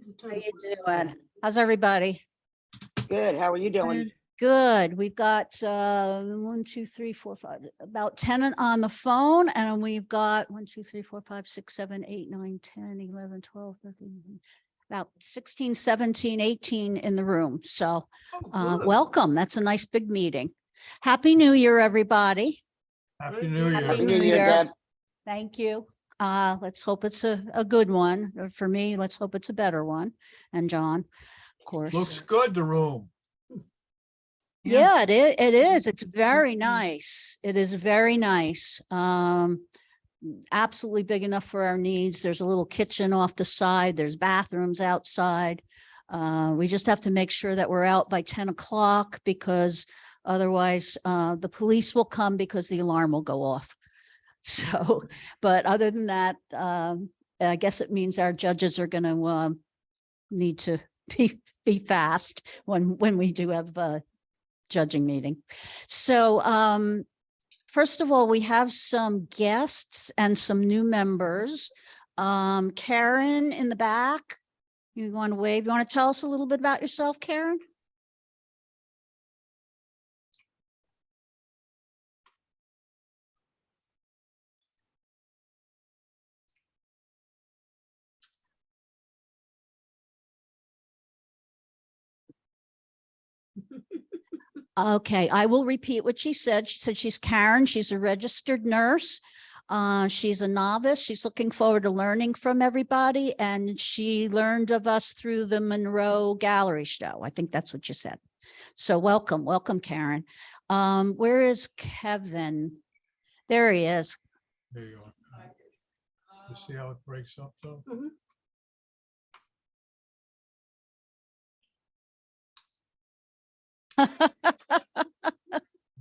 How you doing? How's everybody? Good. How are you doing? Good. We've got 1, 2, 3, 4, 5, about 10 on the phone, and we've got 1, 2, 3, 4, 5, 6, 7, 8, 9, 10, 11, 12, 13, about 16, 17, 18 in the room. So welcome. That's a nice big meeting. Happy New Year, everybody. Happy New Year. Happy Happy New New Year, Year. Deb. Thank you. Let's hope it's a good one. Or for me, let's hope it's a better one. And John, of course. Looks good, the room. Yeah, it is. It is. It's very nice. It is very nice. Absolutely big enough for our needs. There's a little kitchen off the side. There's bathrooms outside. We just have to make sure that we're out by 10 o'clock because otherwise the police will come because the alarm will go off. So, but other than that, I guess it means our judges are going to need to be fast when we do have a judging meeting. So first of all, we have some guests and some new members. Karen in the back, you want to wave? You want to tell us a little bit about yourself, Karen? Okay, I will repeat what she said. She said she's Karen. She's a registered nurse. She's a novice. She's looking forward to learning from everybody. And she learned of us through the Monroe Gallery show. I think that's what you said. So welcome, Karen. Where is Kevin? There he is. There you are. You see how it breaks up though?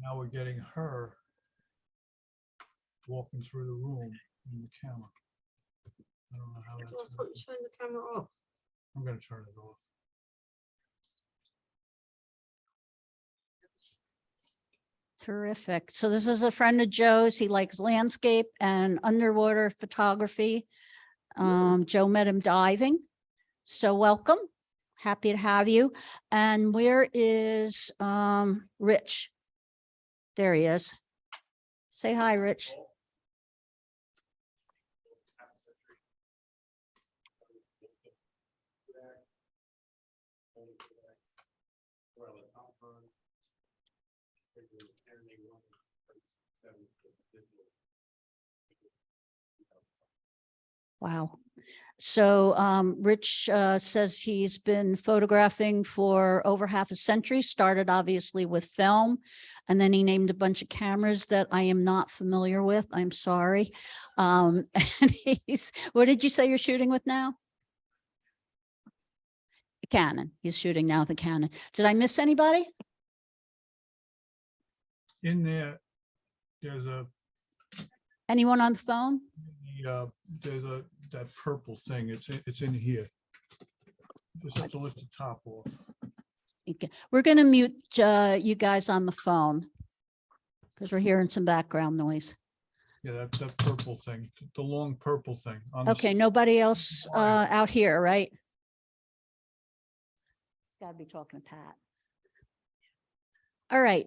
Now we're getting her walking through the room in the camera. I don't know how that's. Turn the camera off. I'm going to turn it off. Terrific. So this is a friend of Joe's. He likes landscape and underwater photography. Joe met him diving. So welcome. Happy to have you. And where is Rich? There he is. Say hi, Rich. Wow. So Rich says he's been photographing for over half a century, started obviously with film, and then he named a bunch of cameras that I am not familiar with. I'm sorry. And what did you say you're shooting with now? Canon. He's shooting now with a Canon. Did I miss anybody? In there, there's Anyone on the phone? that purple thing. It's in here. Just have to lift the top off. Okay. We're going to mute you guys on the phone because we're hearing some background noise. Yeah, that purple thing, the long purple thing. On the Okay, nobody else out here, right? It's got to be talking to Pat. All right.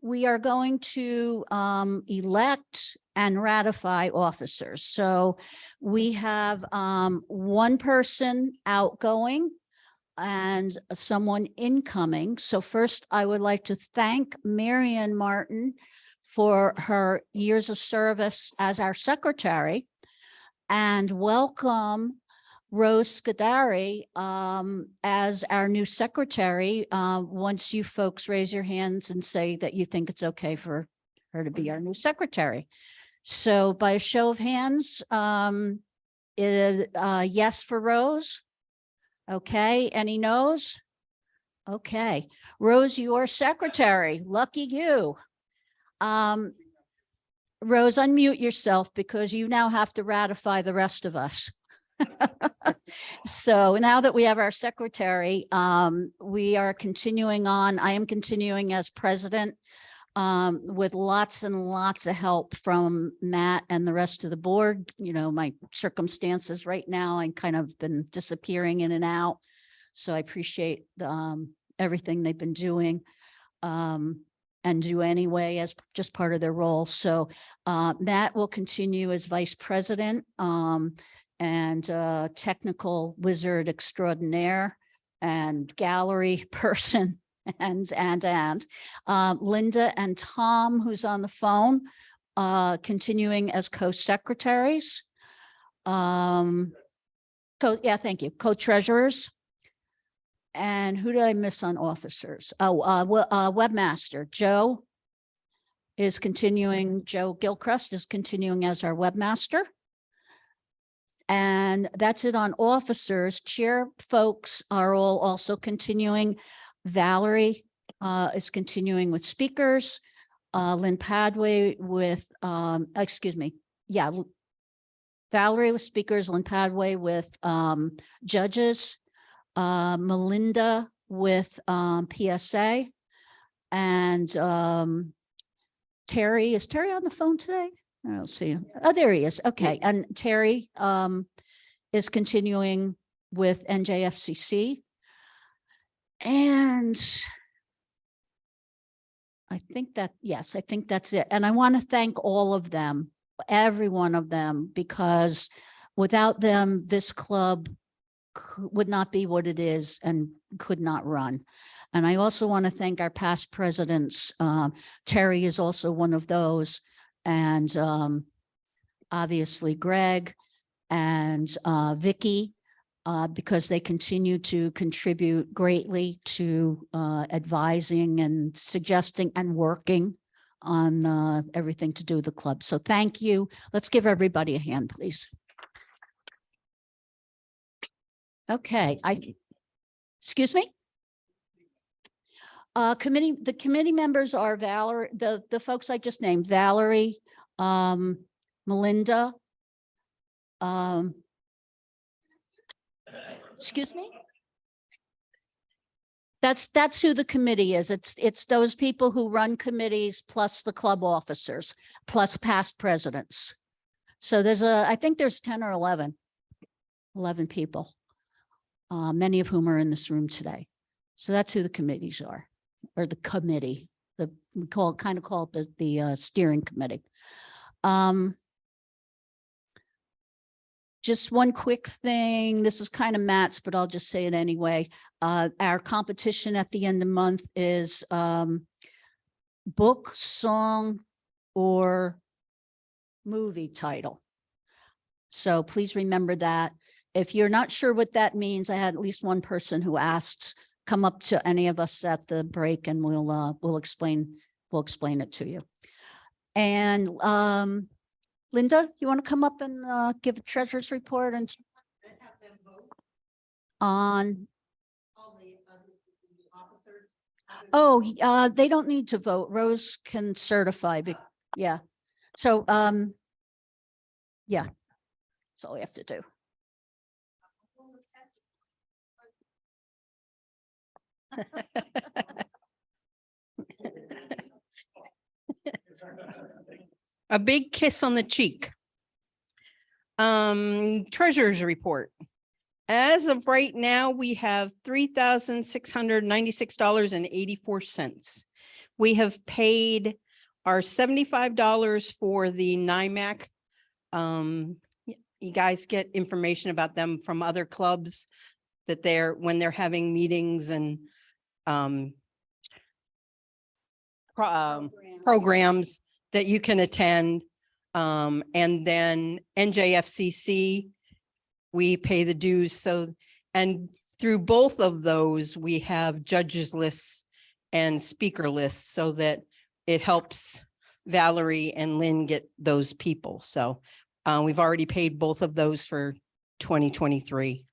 We are going to elect and ratify officers. So we have one person outgoing and someone incoming. So first, I would like to thank Marian Martin for her years of service as our secretary and welcome Rose Scuderi as our new secretary. Once you folks raise your hands and say that you think it's okay for her to be our new secretary. So by a show of hands, yes for Rose. Okay, any no's? Okay, Rose, you are secretary. Lucky you. Rose, unmute yourself because you now have to ratify the rest of us. So now that we have our secretary, we are continuing on. I am continuing as president. with lots and lots of help from Matt and the rest of the board. You know, my circumstances right now, I kind of been disappearing in and out. So I appreciate everything they've been doing and do anyway as just part of their role. So Matt will continue as vice president and technical wizard extraordinaire and gallery person. And Linda and Tom, who's on the phone, continuing as co-secretaries. Thank you, co-treasurers. And who did I miss on officers? Webmaster. Joe Gilchrist is continuing as our webmaster. And that's it on officers. Chair folks are all also continuing. Valerie is continuing with speakers. Lynn Padway with, Valerie with speakers, Lynn Padway with judges, Melinda with PSA, and Terry. Is Terry on the phone today? I don't see him. Oh, there he is. Okay. And Terry is continuing with NJFCC. And I think that's it. And I want to thank all of them, every one of them, because without them, this club would not be what it is and could not run. And I also want to thank our past presidents. Terry is also one of those, and obviously Greg and Vicky, because they continue to contribute greatly to advising and suggesting and working on everything to do with the club. So thank you. Let's give everybody a hand, please. Okay, excuse me? The committee members are Valerie, the folks I just named, Valerie, Melinda, excuse me? That's who the committee is. It's those people who run committees plus the club officers, plus past presidents. So I think there's 10 or 11 people, many of whom are in this room today. So that's who the committees are, or the committee. We kind of call it the steering committee. Just one quick thing. This is kind of Matt's, but I'll just say it anyway. Our competition at the end of the month is book, song, or movie title. So please remember that. If you're not sure what that means, I had at least one person who asked, come up to any of us at the break and we'll explain it to you. And Linda, you want to come up and give a treasurer's report and on? Oh, they don't need to vote. Rose can certify. Yeah. So, yeah, that's all we have to do. A big kiss on the cheek. Treasurer's report. As of right now, we have $3,696.84. We have paid our $75 for the NIMAC. You guys get information about them from other clubs that when they're having meetings and programs that you can attend. And then NJFCC, we pay the dues. So, and through both of those, we have judges lists and speaker lists so that it helps Valerie and Lynn get those people. So we've already paid both of those for 2023.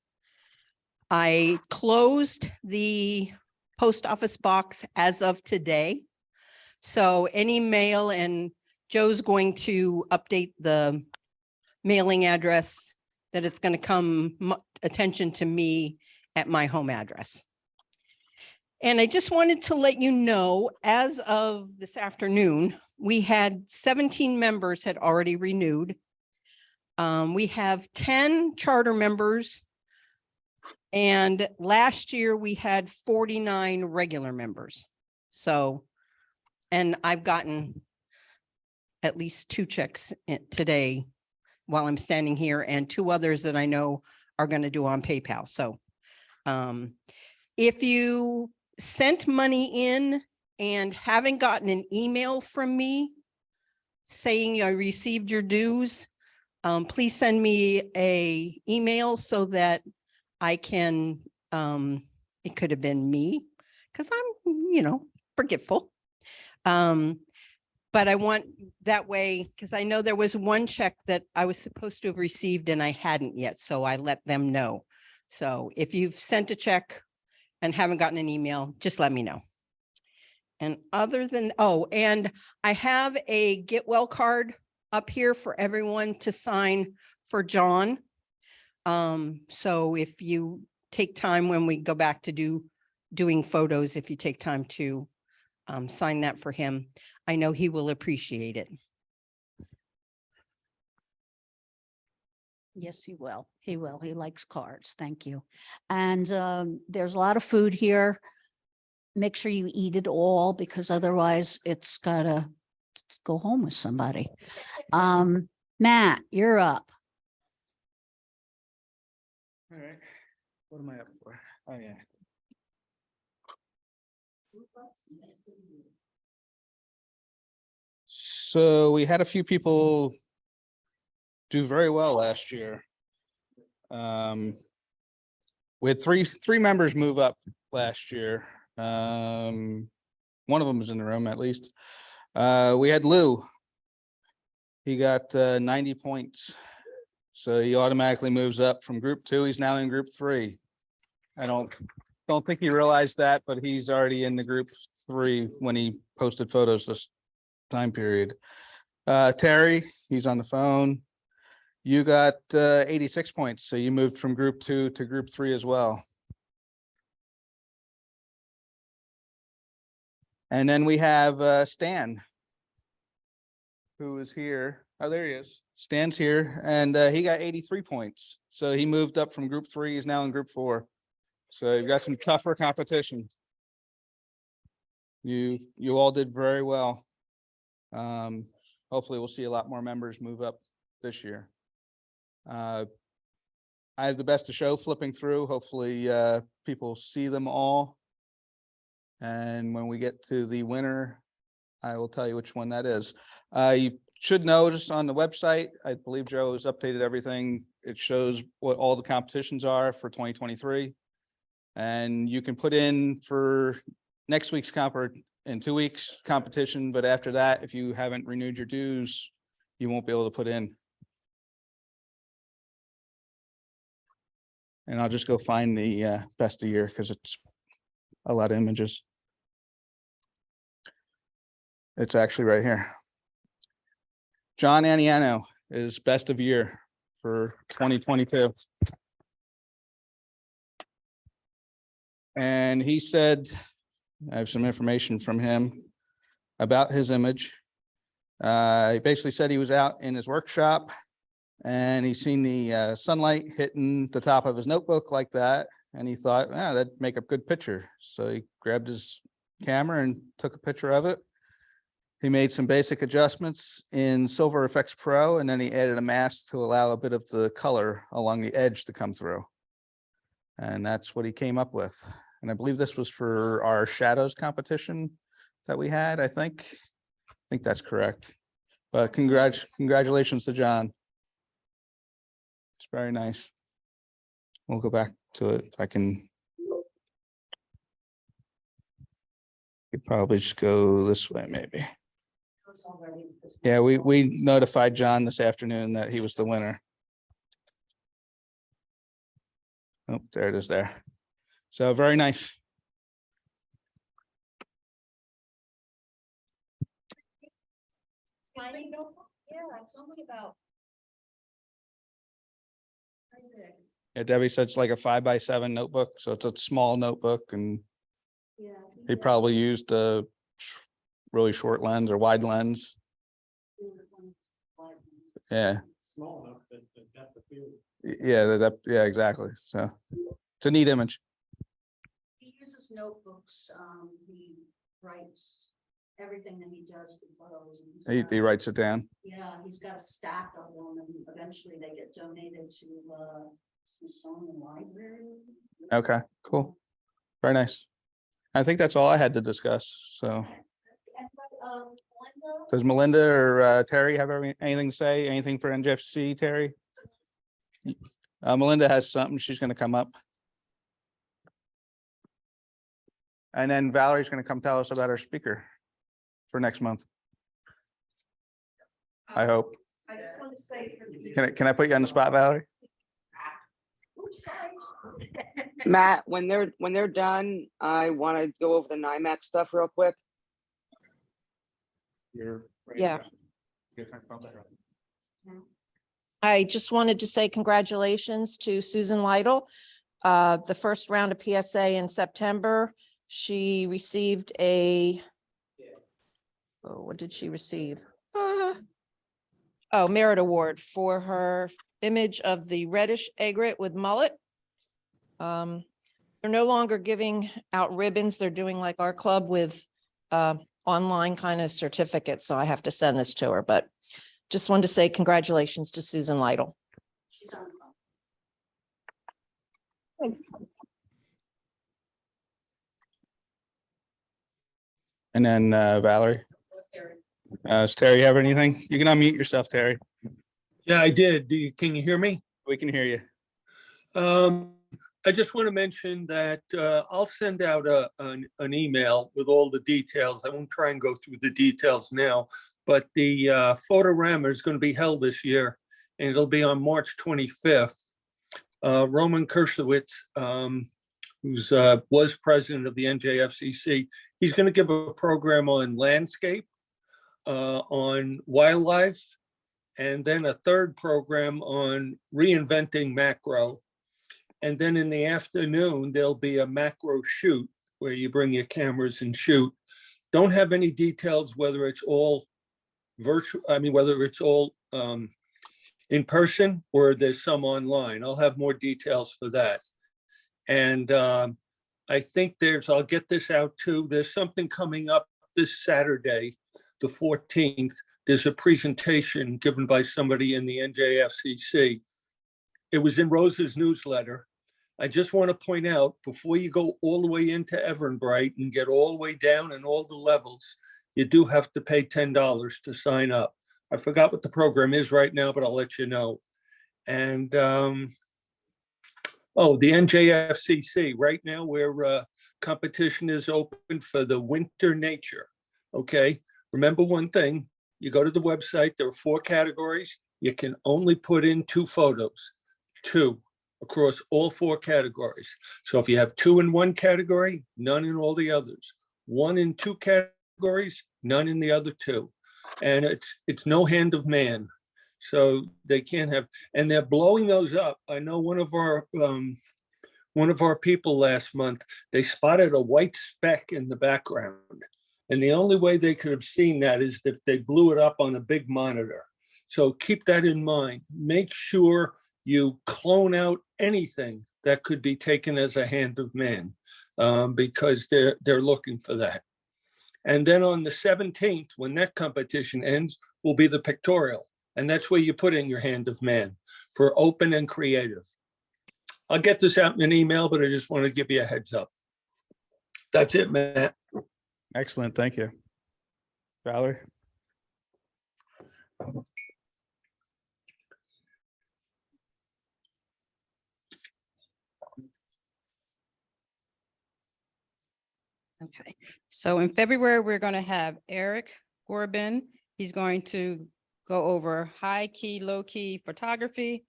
I closed the post office box as of today. So any mail, and Joe's going to update the mailing address that it's going to come attention to me at my home address. And I just wanted to let you know, as of this afternoon, we had 17 members had already renewed. We have 10 charter members. And last year we had 49 regular members. So, and I've gotten at least 2 checks today while I'm standing here, and 2 others that I know are going to do on PayPal. So if you sent money in and haven't gotten an email from me saying I received your dues, please send me a email so that I can, it could have been me, because I'm, forgetful. But I want that way, because I know there was one check that I was supposed to have received and I hadn't yet, so I let them know. So if you've sent a check and haven't gotten an email, just let me know. And other than, and I have a get well card up here for everyone to sign for John. So if you take time when we go back to doing photos, if you take time to sign that for him, I know he will appreciate it. Yes, he will. He will. He likes cards. Thank you. And there's a lot of food here. Make sure you eat it all, because otherwise it's gotta go home with somebody. Matt, you're up. All right, what am I up for? Oh, yeah. So we had a few people do very well last year. We had three members move up last year. One of them is in the room at least. We had Lou. He got 90 points. So he automatically moves up from group 2. He's now in group 3. I don't think he realized that, but he's already in the group 3 when he posted photos this time period. Terry, he's on the phone. You got 86 points. So you moved from group 2 to group 3 as well. And then we have Stan, who is here. Oh, there he is. Stan's here, and he got 83 points. So he moved up from group 3. He's now in group 4. So you've got some tougher competition. You all did very well. Hopefully we'll see a lot more members move up this year. I have the best to show flipping through. Hopefully people see them all. And when we get to the winner, I will tell you which one that is. You should notice on the website, I believe Joe has updated everything. It shows what all the competitions are for 2023. And you can put in for next week's in 2 weeks competition, but after that, if you haven't renewed your dues, you won't be able to put in. And I'll just go find the best of year, because it's a lot of images. It's actually right here. John Aniano is best of year for 2022. And he said, I have some information from him about his image. He basically said he was out in his workshop and he's seen the sunlight hitting the top of his notebook like that. And he thought, that'd make a good picture. So he grabbed his camera and took a picture of it. He made some basic adjustments in Silver Effects Pro, and then he added a mask to allow a bit of the color along the edge to come through. And that's what he came up with. And I believe this was for our shadows competition that we had, I think. I think that's correct. But congratulations to John. It's very nice. We'll go back to it if I can. Could probably just go this way, maybe. Yeah, we notified John this afternoon that he was the winner. Oh, there it is there. So very nice. Yeah, it's only about. Yeah, Debbie said it's like a 5x7 notebook, so it's a small notebook, and He probably used a really short lens or wide lens. Yeah. Small enough that the depth of field. Yeah, exactly. So it's a neat image. He uses notebooks, he writes everything that he does. He writes it down. Yeah, he's got a stack of them and eventually they get donated to Smithsonian Library. Okay, cool. Very nice. I think that's all I had to discuss. So does Melinda or Terry have anything to say? Anything for NJFC, Terry? Melinda has something. She's going to come up. And then Valerie's going to come tell us about our speaker for next month. I hope. I just want to say. Can I put you on the spot, Valerie? Matt, when they're done, I want to go over the NIMAC stuff real quick. Yeah. I just wanted to say congratulations to Susan Lytle. The first round of PSA in September, she received a, oh, what did she receive? Merit Award for her image of the reddish egret with mullet. They're no longer giving out ribbons. They're doing like our club with online kind of certificates. So I have to send this to her, but just wanted to say congratulations to Susan Lytle. She's on the phone. And then Valerie. Does Terry have anything? You can unmute yourself, Terry. Yeah, I did. Can you hear me? We can hear you. I just want to mention that I'll send out an email with all the details. I won't try and go through the details now, but the Photorama is going to be held this year, and it'll be on March 25th. Roman Kershowitz, who's was president of the NJFCC, he's going to give a program on landscape, on wildlife, and then a third program on reinventing macro. And then in the afternoon, there'll be a macro shoot where you bring your cameras and shoot. Don't have any details whether it's all virtual, whether it's all in person or there's some online. I'll have more details for that. And I think I'll get this out too. There's something coming up this Saturday, the 14th. There's a presentation given by somebody in the NJFCC. It was in Rose's newsletter. I just want to point out, before you go all the way into Evernbright and get all the way down in all the levels, you do have to pay $10 to sign up. I forgot what the program is right now, but I'll let you know. And the NJFCC, right now where competition is open for the winter nature. Okay, remember one thing, you go to the website, there are 4 categories. You can only put in 2 photos, 2 across all 4 categories. So if you have 2 in one category, none in all the others. 1 in 2 categories, none in the other 2. And it's no hand of man. So they can't have, and they're blowing those up. I know one of our people last month, they spotted a white speck in the background. And the only way they could have seen that is if they blew it up on a big monitor. So keep that in mind. Make sure you clone out anything that could be taken as a hand of man, because they're looking for that. And then on the 17th, when that competition ends, will be the pictorial. And that's where you put in your hand of man for open and creative. I'll get this out in an email, but I just want to give you a heads up. That's it, Matt. Excellent. Thank you. Valerie. Okay, so in February, we're going to have Eric Corbin. He's going to go over high key, low key photography.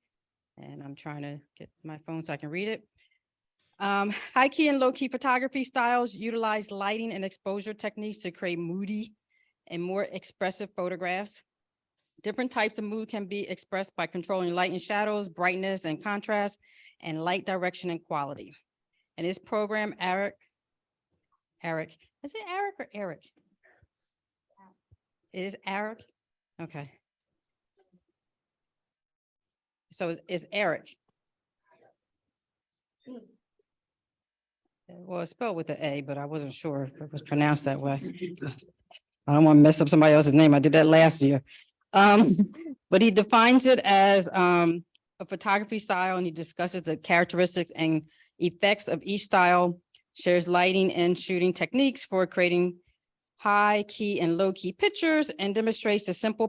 And I'm trying to get my phone so I can read it. High key and low key photography styles utilize lighting and exposure techniques to create moody and more expressive photographs. Different types of mood can be expressed by controlling light and shadows, brightness and contrast, and light direction and quality. In this program, Eric Eric. Is it Eric or Eric? It is Eric? Okay. So it's Eric. Well, it's spelled with an A, but I wasn't sure if it was pronounced that way. I don't want to mess up somebody else's name. I did that last year. But he defines it as a photography style, and he discusses the characteristics and effects of each style, shares lighting and shooting techniques for creating high key and low key pictures, and demonstrates the simple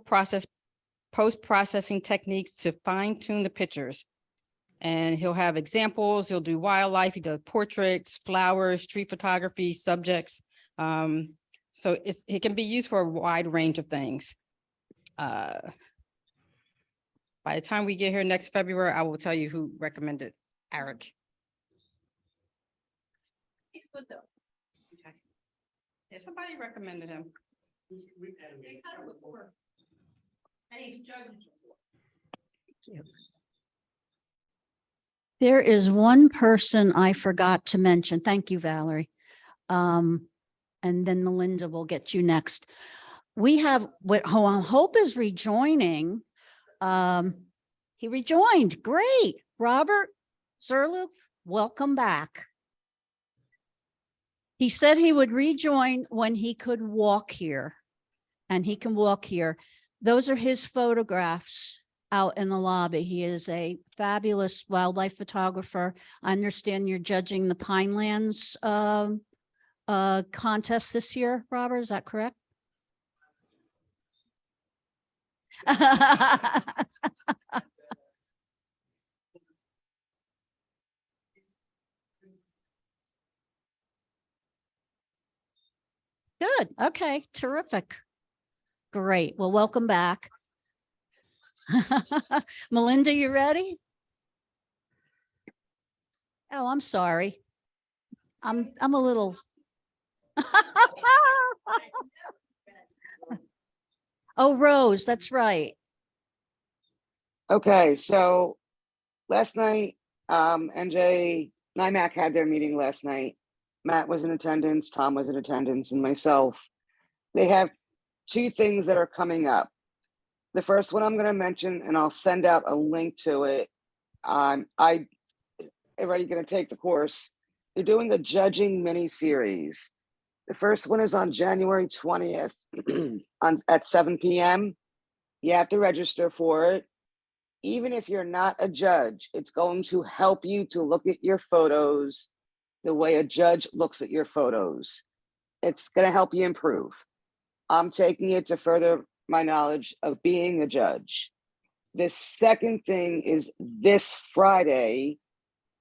post-processing techniques to fine tune the pictures. And he'll have examples. He'll do wildlife. He does portraits, flowers, street photography, subjects. So it can be used for a wide range of things. By the time we get here next February, I will tell you who recommended Eric. He's good though. Okay. Yeah, somebody recommended him. And he's judged. There is one person I forgot to mention. Thank you, Valerie. And then Melinda will get you next. We have what Hope is rejoining. He rejoined. Great. Robert Zerluth, welcome back. He said he would rejoin when he could walk here, and he can walk here. Those are his photographs out in the lobby. He is a fabulous wildlife photographer. I understand you're judging the Pinelands contest this year, Robert, is that correct? Good. Okay. Terrific. Great. Well, welcome back. Melinda, you ready? Oh, I'm sorry. I'm a little. Oh, Rose, that's right. Okay, so last night, NIMAC had their meeting last night. Matt was in attendance, Tom was in attendance, and myself. They have two things that are coming up. The first one I'm going to mention, and I'll send out a link to it. I already going to take the course. They're doing a judging mini series. The first one is on January 20th at 7 p.m. You have to register for it. Even if you're not a judge, it's going to help you to look at your photos the way a judge looks at your photos. It's going to help you improve. I'm taking it to further my knowledge of being a judge. The second thing is this Friday,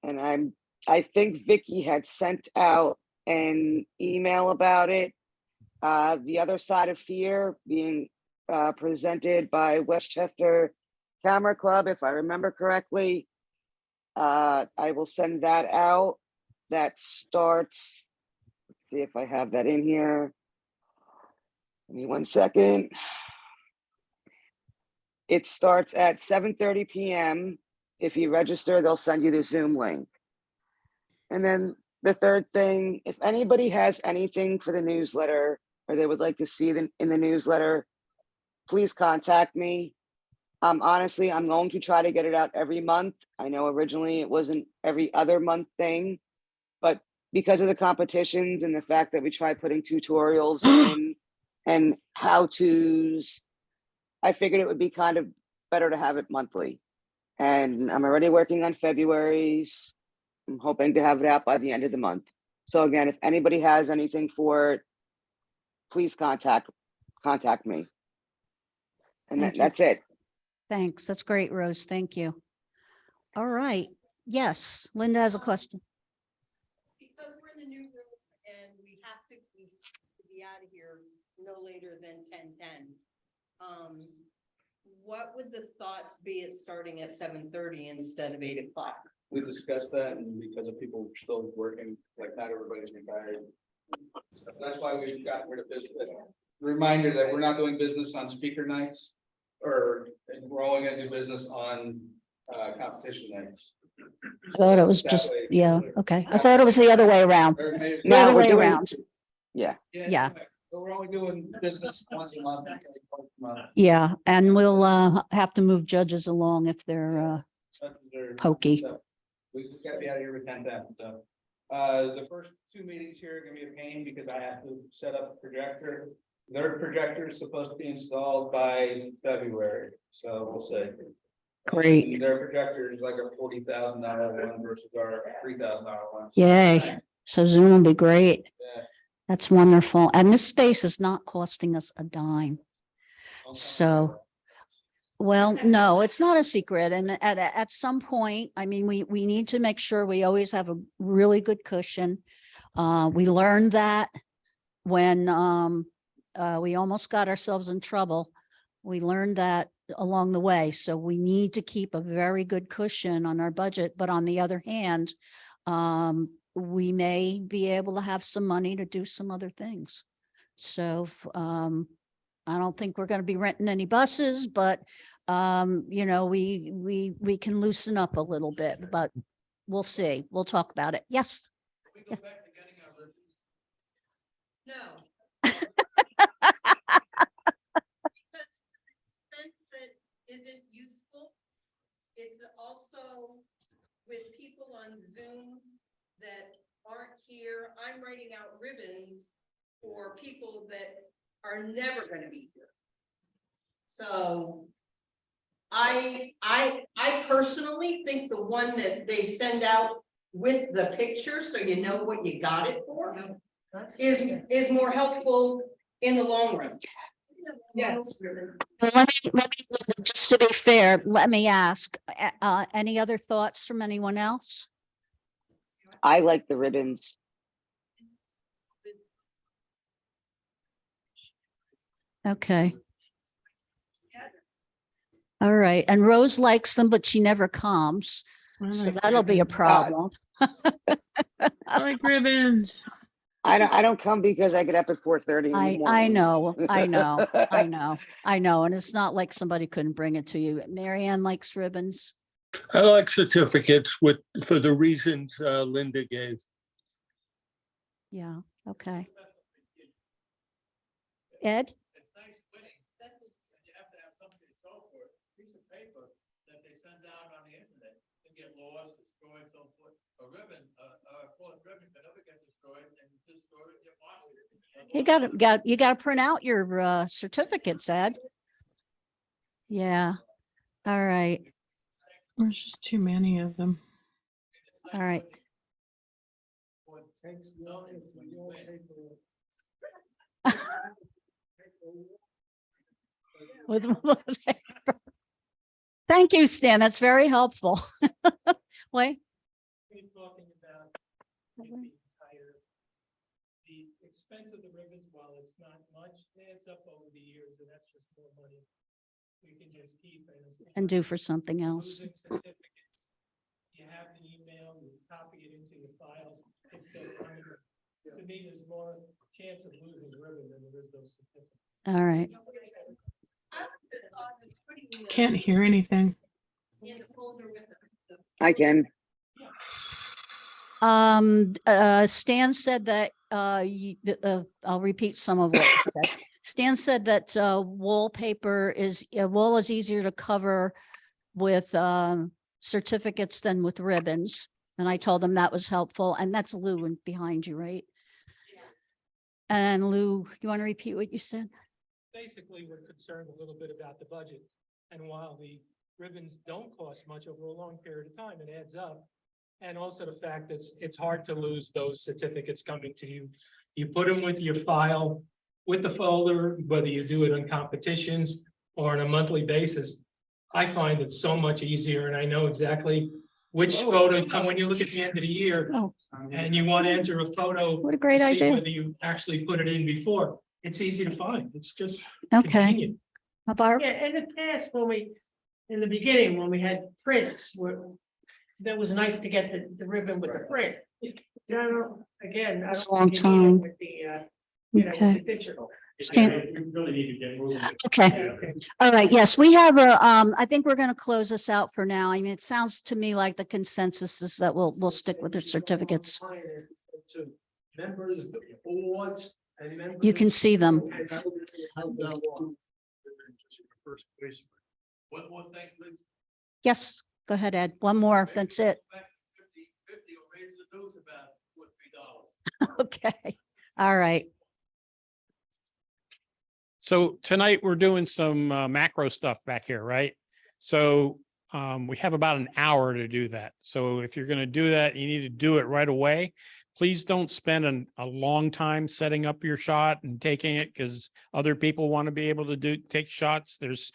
and I think Vicky had sent out an email about it. The Other Side of Fear being presented by Westchester Camera Club, if I remember correctly. I will send that out. That starts, let's see if I have that in here. Give me 1 second. It starts at 7:30 p.m. If you register, they'll send you the Zoom link. And then the third thing, if anybody has anything for the newsletter or they would like to see it in the newsletter, please contact me. Honestly, I'm going to try to get it out every month. I know originally it wasn't every other month thing, but because of the competitions and the fact that we try putting tutorials in and how-tos, I figured it would be kind of better to have it monthly. And I'm already working on February's. I'm hoping to have it out by the end of the month. So again, if anybody has anything for it, please contact me. And Thank you. that's it. Thanks. That's great, Rose. Thank you. All right. Yes, Linda has a question. Because we're in the new room and we have to be out of here no later than 10:10. What would the thoughts be at starting at 7:30 instead of 8 o'clock? We discussed that, and because of people still working, like not everybody's retired. That's why we've gotten rid of this. Reminder that we're not doing business on speaker nights, or we're only gonna do business on competition nights. I thought it was That just, way- yeah, okay. I thought it was the other way around. Or maybe- The No, other we're way doing, around. Yeah. Yeah. But we're only doing business once a month. Yeah, and we'll have to move judges along if they're pokey. We just gotta be out of here with 10:10, so. The first 2 meetings here are gonna be a pain because I have to set up a projector. Their projector is supposed to be installed by February, so we'll see. Great. And their projector is like a $40,000 one versus our $3,000 one. Yay. So Zoom will be great. Yeah. That's wonderful. And this space is not costing us a dime. So, well, no, it's not a secret. And at some point, I mean, we need to make sure we always have a really good cushion. We learned that when we almost got ourselves in trouble. We learned that along the way. So we need to keep a very good cushion on our budget. But on the other hand, we may be able to have some money to do some other things. So I don't think we're going to be renting any buses, but you know, we can loosen up a little bit, but we'll see. We'll talk about it. Yes. We go back to getting our ribbons. No. That isn't useful. It's also with people on Zoom that aren't here. I'm writing out ribbons for people that are never going to be here. So I personally think the one that they send out with the picture, so you know what you got it for, is more helpful in the long run. Yes. Well, let me, just to be fair, let me ask, any other thoughts from anyone else? I like the ribbons. Okay. All right. And Rose likes them, but she never comes. So that'll be a problem. I like ribbons. I don't come because I get up at 4:30. I know. And it's not like somebody couldn't bring it to you. Mary Ann likes ribbons. I like certificates for the reasons Linda gave. Yeah. Okay. Ed? It's nice winning. You have to have something to show for it. Piece of paper that they send out on the internet can get lost, destroyed, so forth. A ribbon, a fourth ribbon can never get destroyed and just store it in your pocket. You got to print out your certificates, Ed. Yeah. All right. There's just too many of them. All right. What takes long is when you win. Thank you, Stan. That's very helpful. Wait. We're talking about the expense of the ribbons, while it's not much, adds up over the years, and that's just more money we can just keep And do for something else. losing certificates. You have the email, you copy it into your files instead of to me, there's more chance of losing the ribbon than there is those certificates. All right. Can't hear anything. I can. Stan said that, I'll repeat some of what he said. Stan said that, wallpaper wall is easier to cover with, certificates than with ribbons. And I told him that was helpful. And that's Lou behind you, right? And Lou, you want to repeat what you said? Basically, we're concerned a little bit about the budget. And while the ribbons don't cost much over a long period of time, it adds up. And also the fact that it's hard to lose those certificates coming to you. You put them with your file, with the folder, whether you do it on competitions or on a monthly basis. I find it so much easier, and I know exactly which photo, and when you look at the end of the year, Oh, and you want to enter a photo. what a great to see idea. Whether you actually put it in before, it's easy to find. It's just Okay. convenient. Barb? Yeah, in the past, in the beginning, when we had prints, that was nice to get the ribbon with the print. Now, again, I It's a don't long think you need time. it with the, with Okay. the digital. Stan, We really need to get moving. okay. All right. Yes, we have I think we're going to close this out for now. I mean, it sounds to me like the consensus is that we'll stick with the certificates. To members, boards, You can see them. Yes, go ahead, Ed. One more, that's it. Okay, all right. So tonight we're doing some macro stuff back here, right? So we have about an hour to do that. So if you're going to do that, you need to do it right away. Please don't spend a long time setting up your shot and taking it because other people want to be able to take shots. There's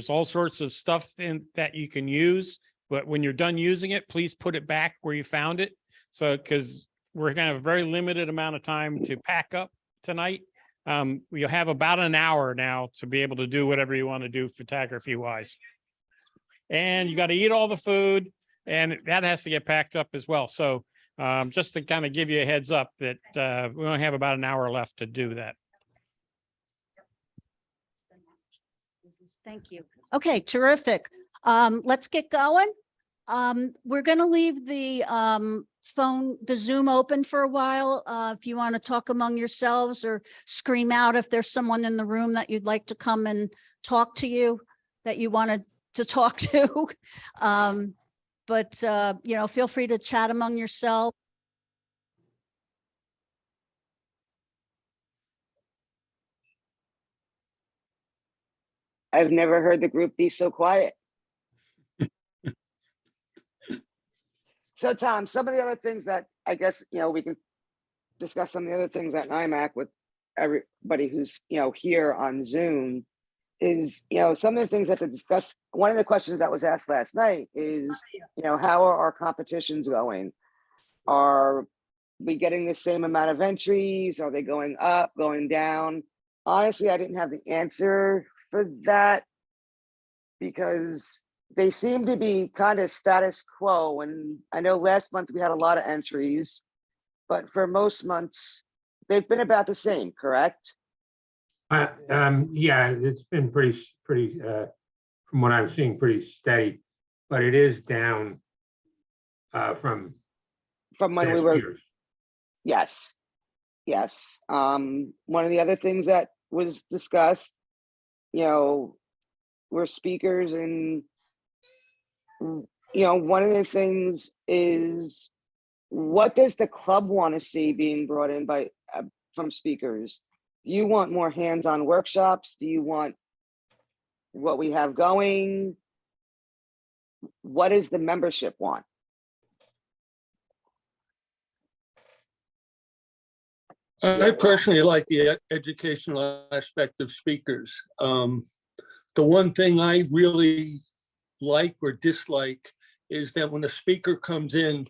all sorts of stuff that you can use, but when you're done using it, please put it back where you found it. So because we're going to have a very limited amount of time to pack up tonight. You'll have about an hour now to be able to do whatever you want to do photography wise. And you got to eat all the food and that has to get packed up as well. So just to kind of give you a heads up that we only have about an hour left to do that. Thank you. Okay, terrific. Let's get going. We're going to leave the the Zoom open for a while. If you want to talk among yourselves or scream out if there's someone in the room that you'd like to come and talk to you, that you wanted to talk to. But feel free to chat among yourselves. I've never heard the group be so quiet. So Tom, some of the other things that I guess, we can discuss some of the other things at NIMAC with everybody who's, here on Zoom is, some of the things that to discuss. One of the questions that was asked last night is, how are our competitions going? Are we getting the same amount of entries? Are they going up, going down? Honestly, I didn't have the answer for that because they seem to be kind of status quo. And I know last month we had a lot of entries, but for most months, they've been about the same, correct? Yeah, it's been pretty, from what I'm seeing, pretty steady, but it is down from From when we past were, years. yes. One of the other things that was discussed, we're speakers and, one of the things is, what does the club want to see being brought in by from speakers? Do you want more hands-on workshops? Do you want what we have going? What does the membership want? I personally like the educational aspect of speakers. The one thing I really like or dislike is that when a speaker comes in,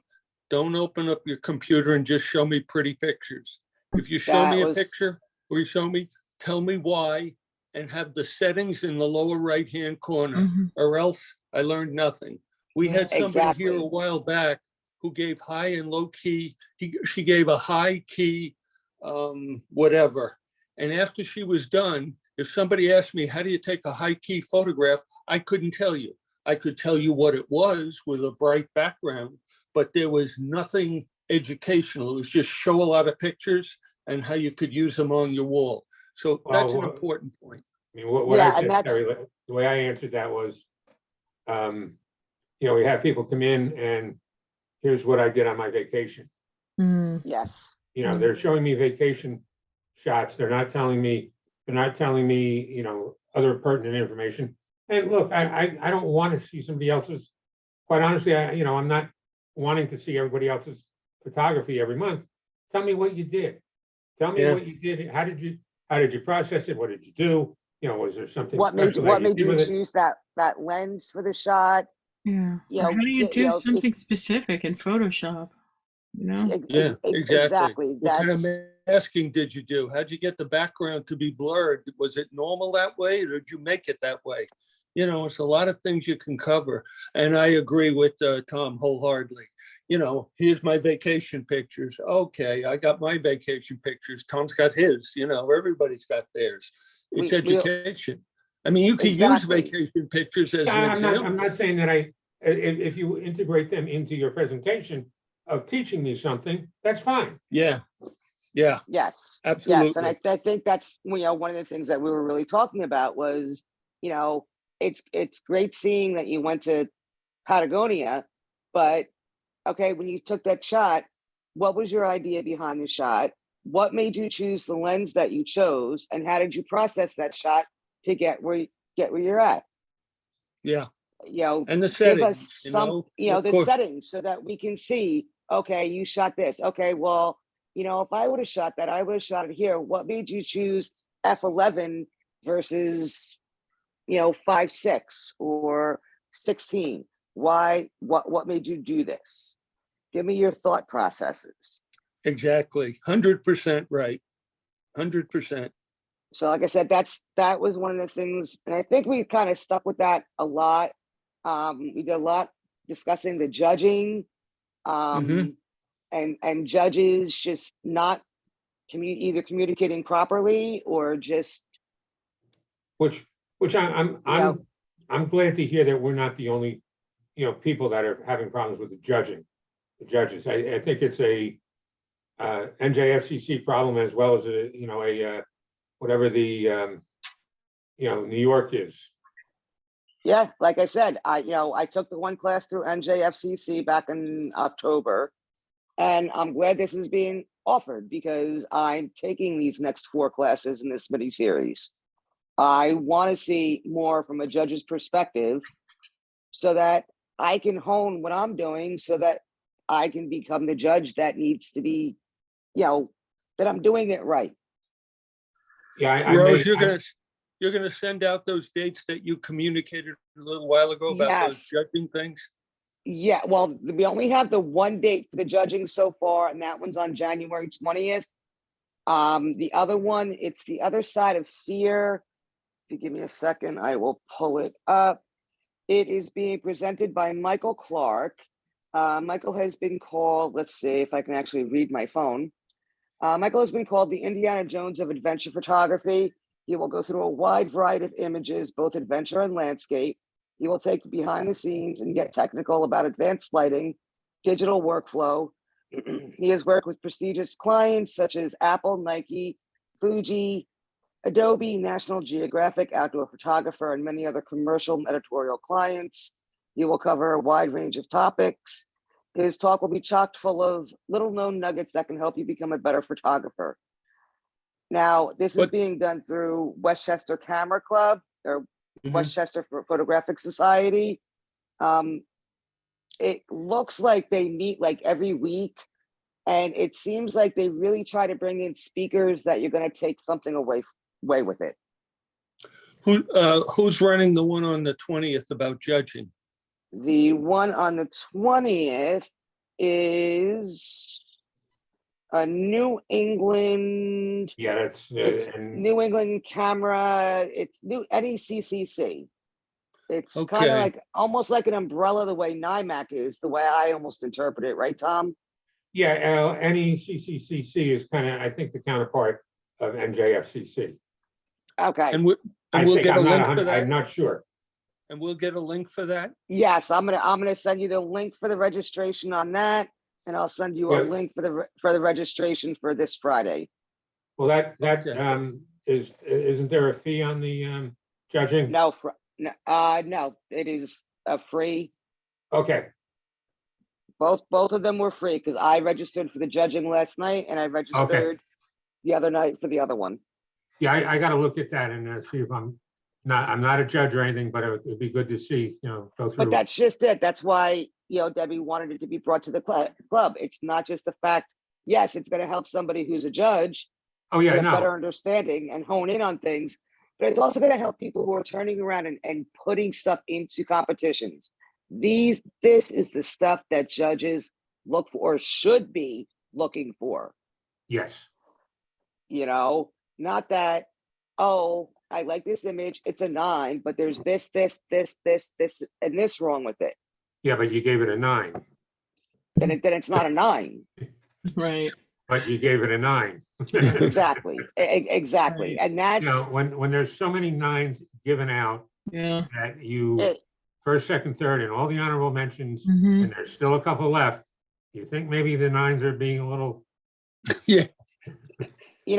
don't open up your computer and just show me pretty pictures. If you show me a picture or you show me, tell me why, and have the settings in the lower right-hand corner, or else I learned nothing. We had somebody here a while back who gave high and low key. She gave a high key, whatever. And after she was done, if somebody asked me, how do you take a high key photograph? I couldn't tell you. I could tell you what it was with a bright background, but there was nothing educational. It was just show a lot of pictures and how you could use them on your wall. So that's an important point. I mean, what I said, Terry, the way I answered that was, we have people come in and here's what I did on my vacation. Yes. They're showing me vacation shots. They're not telling me, other pertinent information. And look, I don't want to see somebody else's, quite honestly, I'm not wanting to see everybody else's photography every month. Tell me what you did. Tell me what you did. How did you process it? What did you do? Was there something? What made you choose that lens for the shot? Yeah. How do you do something specific in Photoshop? Yeah, exactly. What kind of masking did you do? How'd you get the background to be blurred? Was it normal that way, or did you make it that way? It's a lot of things you can cover. And I agree with Tom wholeheartedly. Here's my vacation pictures. Okay, I got my vacation pictures. Tom's got his, everybody's got theirs. It's education. I mean, you can use vacation pictures as an example. I'm not saying that if you integrate them into your presentation of teaching me something, that's fine. Yeah. Yeah, Yes. Yes, and absolutely. I think that's, one of the things that we were really talking about was, it's great seeing that you went to Patagonia, but okay, when you took that shot, what was your idea behind the shot? What made you choose the lens that you chose, and how did you process that shot to get where you're at? Yeah, You know, and the give us settings, some, of the course. settings so that we can see, okay, you shot this. Okay, well, if I would have shot that, I would have shot it here. What made you choose f11 versus 5.6 or 16? Why? What made you do this? Give me your thought processes. Exactly. 100% right. 100%. So like I said, that was one of the things, and I think we kind of stuck with that a lot. We did a lot discussing the judging, and judges just not either communicating properly or just, Which I'm glad to hear that we're not the only, people that are having problems with the judges. I think it's a NJFCC problem as well as whatever the New York is. yeah, like I said, I took the one class through NJFCC back in October, and I'm glad this is being offered because I'm taking these next 4 classes in this mini series. I want to see more from a judge's perspective so that I can hone what I'm doing so that I can become the judge that needs to be, that I'm doing it right. Yeah, Rose, you're gonna send out those dates that you communicated a little while ago about those Yes. judging things? Yeah, well, we only have the one date for the judging so far, and that one's on January 20th. The other one, it's the other side of fear. If you give me a second, I will pull it up. It is being presented by Michael Clark. Michael has been called, let's see if I can actually read my phone. Michael has been called the Indiana Jones of adventure photography. He will go through a wide variety of images, both adventure and landscape. He will take you behind the scenes and get technical about advanced lighting, digital workflow. He has worked with prestigious clients such as Apple, Nike, Fuji, Adobe, National Geographic, outdoor photographer, and many other commercial and editorial clients. He will cover a wide range of topics. His talk will be chock full of little known nuggets that can help you become a better photographer. Now, this is being done through Westchester Camera Club or Westchester Photographic Society. It looks like they meet like every week, and it seems like they really try to bring in speakers that you're going to take something away with it. Who's running the one on the 20th about judging? The one on the 20th is a New England. Yeah, it's New England camera. It's new NECCC. It's kind of like almost like an umbrella the way NIMAC is, the way I almost interpret it, right, Tom? Yeah, NECCC is kind of, I think, the counterpart of NJFCC. Okay. And we'll get a link for that? I'm not sure. And we'll get a link for that? Yes, I'm gonna send you the link for the registration on that, and I'll send you a link for the registration for this Friday. Well, isn't there a fee on the judging? No, no, it is free. Okay. Both of them were free because I registered for the judging last night and I registered the other night for the other one. Yeah, I got to look at that and see if I'm not a judge or anything, but it'd be good to see, go through. But that's just it. That's why, Debbie wanted it to be brought to the club. It's not just the fact, yes, it's going to help somebody who's a judge get a better understanding and hone in on things, but it's also going to help people who are turning around and putting stuff into competitions. This is the stuff that judges look for or should be looking for. Yes. Not that, oh, I like this image, it's a 9, but there's this, and this wrong with it. Yeah, but you gave it a 9. Then it's not a 9. Right. But you gave it a 9. Exactly. Exactly. Right. And that's when there's so many 9s given out, that you first, second, third, and all the honorable mentions, and there's still a couple left. You think maybe the 9s are being a little Yeah.